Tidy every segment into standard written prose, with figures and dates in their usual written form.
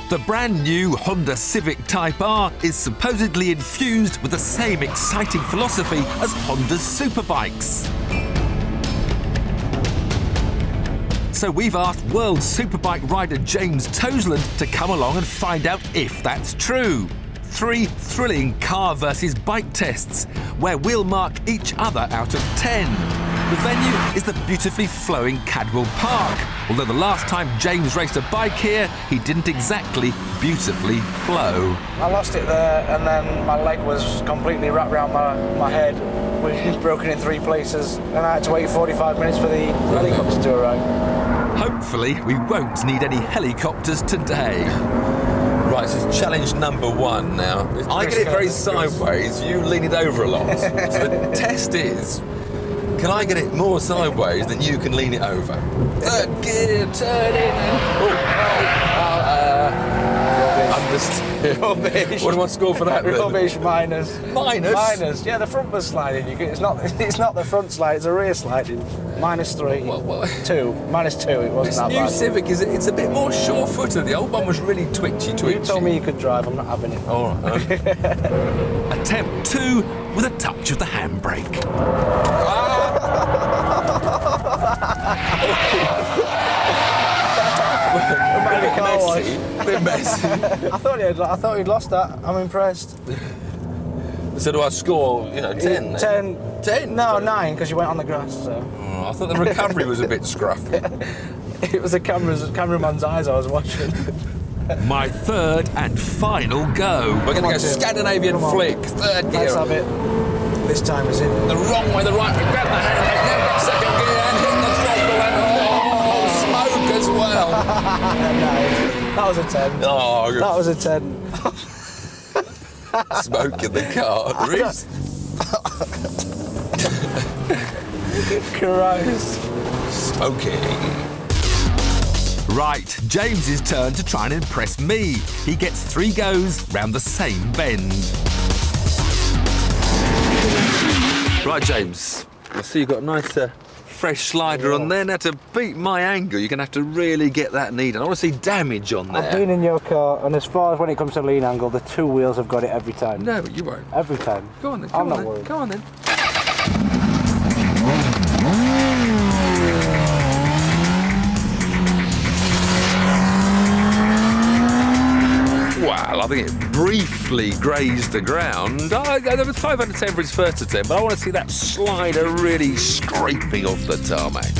The brand new Honda Civic Type R is supposedly infused with the same exciting philosophy as Honda's Superbikes. So we've asked world Superbike rider James Toseland to come along and find out if that's true. 3 thrilling car versus bike tests, where we'll mark each other out of 10. The venue is the beautifully flowing Cadwell Park, although the last time James raced a bike here, he didn't exactly beautifully flow. I lost it there, and then my leg was completely wrapped around my head. It was broken in 3 places, and I had to wait 45 minutes for the helicopter to arrive. Hopefully, we won't need any helicopters today. Right, so it's challenge number 1 now. I get it very sideways, you lean it over a lot. So the test is, can I get it more sideways than you can lean it over? Third gear, turn in, understood. Rubbish. What do I score for that then? Rubbish, minus. Minus? Minus, yeah, the front was sliding. It's not the front slide, it's the rear sliding. -3. What? 2. -2, it wasn't This that new bad. Civic, it's a bit more sure-footed. The old one was really twitchy. You told me you could drive, I'm not having it. All right. Attempt 2 with a touch of the handbrake. Bit messy. I thought he'd lost that. I'm impressed. So do I score, 10? 10. 10? No, 9, because you went on the grass. So. I thought the recovery was a bit scruffy. It was the cameraman's eyes I was watching. My third and final go. We're going to go Tim. Scandinavian Come on. flick, third gear. Let's have it. This time is it. The wrong way, the right way. Grab the handbrake, now grab second gear and hit the throttle and smoke as well. Nice. That was a 10. Oh, That was a 10. smoke in the car. Reese. Christ. Smoking. Right, James's turn to try and impress me. He gets 3 goes round the same bend. Right, James. I see you've got a nice fresh slider on there. Now, to beat my angle, you're going to have to really get that knee down. I want to see damage on there. I've been in your car, and as far as when it comes to lean angle, the 2 wheels have got it every time. No, but you won't. Every time. Go on then. I'm not worried. Go on then. Well, I think it briefly grazed the ground. There was 5 out of 10 for his first attempt, but I want to see that slider really scraping off the tarmac.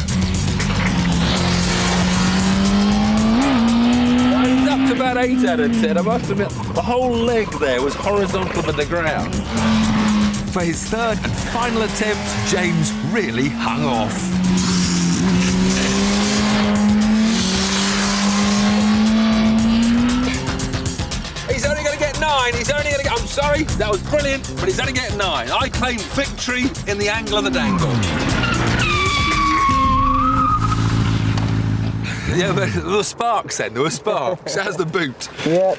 It's up to about 8 out of 10. I must admit, the whole leg there was horizontal with the ground. For his third and final attempt, James really hung off. He's only going to get 9. He's only going to get... I'm sorry, that was brilliant, but he's only getting 9. I claim victory in the angle of the dangle. Yeah, but there were sparks then. There were sparks. How's the boot? Yeah.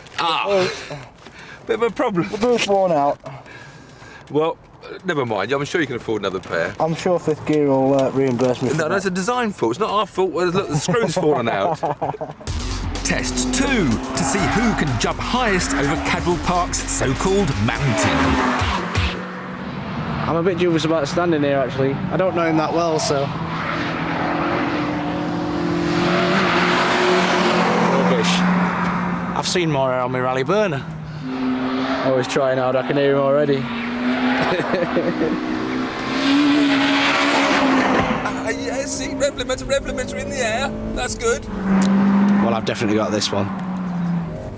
Bit of a problem. The boot's worn out. Well, never mind. I'm sure you can afford another pair. I'm sure 5th gear will reimburse me for No, that. that's a design fault. It's not our fault. Well, look, the screw's fallen out. Test 2, to see who can jump highest over Cadwell Park's so-called mountain. I'm a bit dubious about standing here, actually. I don't know him that well, so... Rubbish. I've seen more air on my rally burner. I was trying hard, I can hear him already. Yes, see, rev limiter in the air. That's good. Well, I've definitely got this one.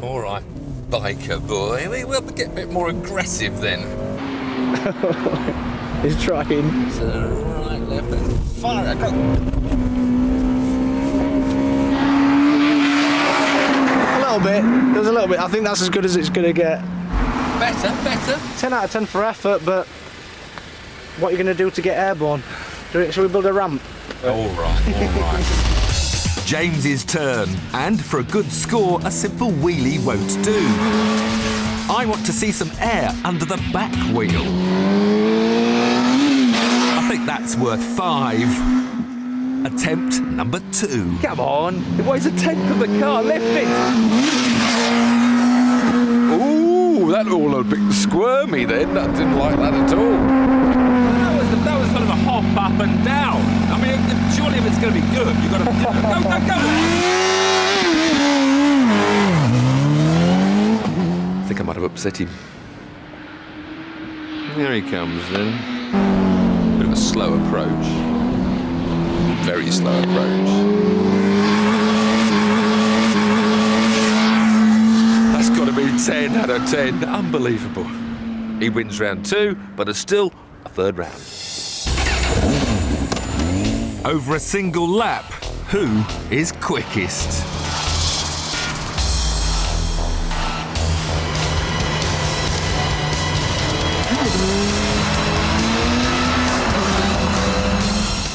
All right, biker boy. We'll have to get a bit more aggressive then. He's trying. So, right, left, and fire. Go. A little bit. There's a little bit. I think that's as good as it's going to get. Better. 10 out of 10 for effort, but what are you going to do to get airborne? Shall we build a ramp? All right. James's turn, and for a good score, a simple wheelie won't do. I want to see some air under the back wheel. I think that's worth 5. Attempt number 2. Come on. It weighs a tenth of the car. Lift it. that all a bit squirmy then. I didn't like that at all. That was sort of a hop up and down. I mean, surely if it's going to be good, you've got to... Go! I think I might have upset him. Here he comes then. Bit of a slow approach. Very slow approach. That's got to be 10 out of 10. Unbelievable. He wins round 2, but it's still a third round. Over a single lap, who is quickest?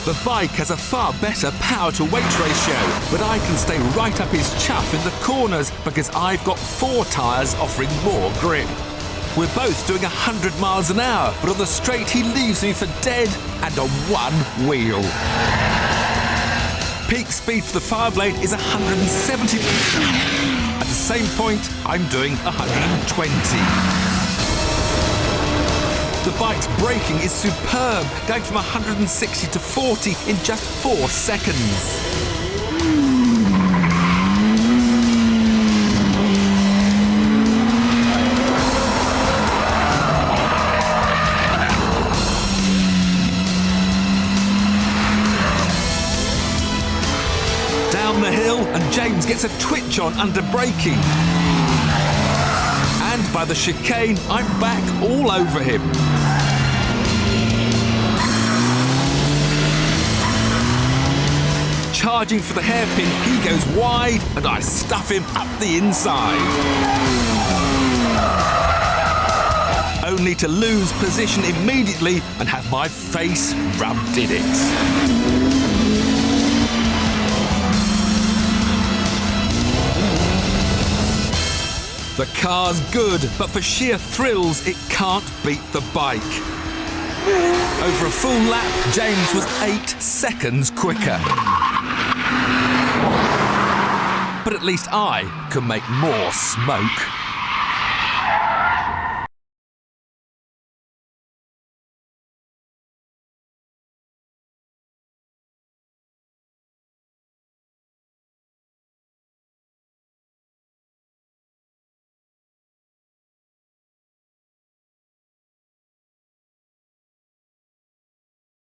The bike has a far better power-to-weight ratio, but I can stay right up his chuff in the corners because I've got 4 tyres offering more grip. We're both doing 100 miles an hour, but on the straight he leaves me for dead and on one wheel. Peak speed for the Fireblade is 170. At the same point, I'm doing 120. The bike's braking is superb, going from 160 to 40 in just 4 seconds. Down the hill, and James gets a twitch on under braking. And by the chicane, I'm back all over him. Charging for the hairpin, he goes wide, and I stuff him up the inside. Only to lose position immediately and have my face rubbed in it. The car's good, but for sheer thrills, it can't beat the bike. Over a full lap, James was 8 seconds quicker. But at least I can make more smoke.